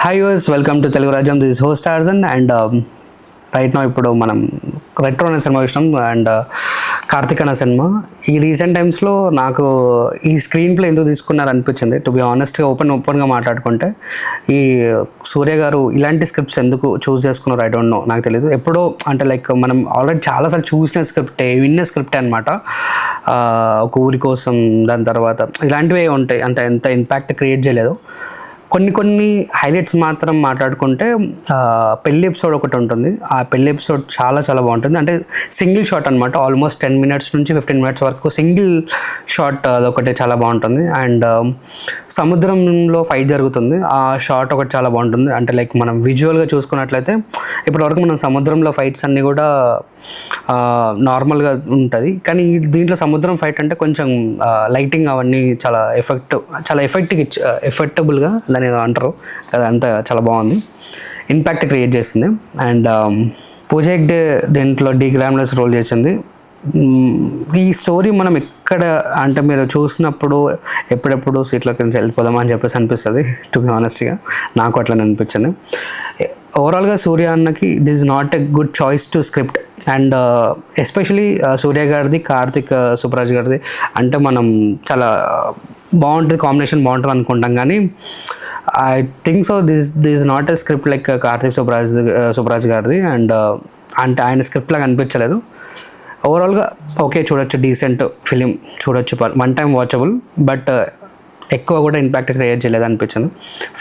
Hi guys, welcome to Telugu Rajyam. This host Tarzan and right now ఇప్పుడు మనం retro అనే cinema చూసినాం అండ్ కార్తిక్ అనే సినిమా. ఈ రీసెంట్ టైమ్స్లో నాకు ఈ స్క్రీన్ ప్లే ఎందుకు తీసుకున్నారు అనిపించింది. టు బి ఆనెస్ట్గా ఓపెన్గా మాట్లాడుకుంటే ఈ సూర్య గారు ఇలాంటి స్క్రిప్ట్స్ ఎందుకు చూస్ చేసుకున్నారు ఐ డోంట్ నో, నాకు తెలియదు. ఎప్పుడో అంటే లైక్ మనం ఆల్రెడీ చాలాసార్లు చూసిన స్క్రిప్టే, విన్న స్క్రిప్టే అనమాట. ఒక ఊరి కోసం, దాని తర్వాత ఇలాంటివే ఉంటాయి, అంత ఎంత ఇంపాక్ట్ క్రియేట్ చేయలేదు. కొన్ని హైలైట్స్ మాత్రం మాట్లాడుకుంటే పెళ్ళి ఎపిసోడ్ ఒకటి ఉంటుంది. ఆ పెళ్ళి ఎపిసోడ్ చాలా బాగుంటుంది. అంటే సింగిల్ షాట్ అనమాట, ఆల్మోస్ట్ 10 minutes నుంచి 15 minutes వరకు సింగిల్ షాట్ అదొకటి చాలా బాగుంటుంది. అండ్ సముద్రంలో ఫైట్ జరుగుతుంది, ఆ షాట్ ఒకటి చాలా బాగుంటుంది. అంటే లైక్ మనం విజువల్గా చూసుకున్నట్లయితే ఇప్పటివరకు మనం సముద్రంలో ఫైట్స్ అన్నీ కూడా నార్మల్గా ఉంటుంది, కానీ దీంట్లో సముద్రం ఫైట్ అంటే కొంచెం లైటింగ్ అవన్నీ చాలా ఎఫెక్టబుల్గా దాని అంటారు కదా, అంతా చాలా బాగుంది, ఇంపాక్ట్ క్రియేట్ చేసింది. అండ్ పూజా హెగ్డే దీంట్లో డి గ్లామరస్ రోల్ చేసింది. ఈ స్టోరీ మనం ఎక్కడ అంటే మీరు చూసినప్పుడు ఎప్పుడెప్పుడు సీట్లోకి నుంచి వెళ్ళిపోదామా అని చెప్పేసి అనిపిస్తుంది. టు బి ఆనెస్ట్గా నాకు అట్లా అనిపించింది. ఓవరాల్గా సూర్య అన్నకి this is not a good choice to script. And especially Suriya గారిది, కార్తిక్ సుబ్బరాజ్ గారిది అంటే మనం చాలా బాగుంటుంది, కాంబినేషన్ బాగుంటుంది అనుకుంటాం, కానీ I think so this not a script like Karthik Subbaraj గారిది. అండ్ అంటే ఆయన స్క్రిప్ట్ లాగా అనిపించలేదు. ఓవరాల్గా ఓకే, చూడొచ్చు, డీసెంట్ ఫిలిం చూడొచ్చు, వన్ టైం వాచబుల్, బట్ ఎక్కువ కూడా ఇంపాక్ట్ క్రియేట్ చేయలేదు అనిపించింది.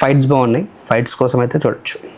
ఫైట్స్ బాగున్నాయి, ఫైట్స్ కోసం అయితే చూడొచ్చు.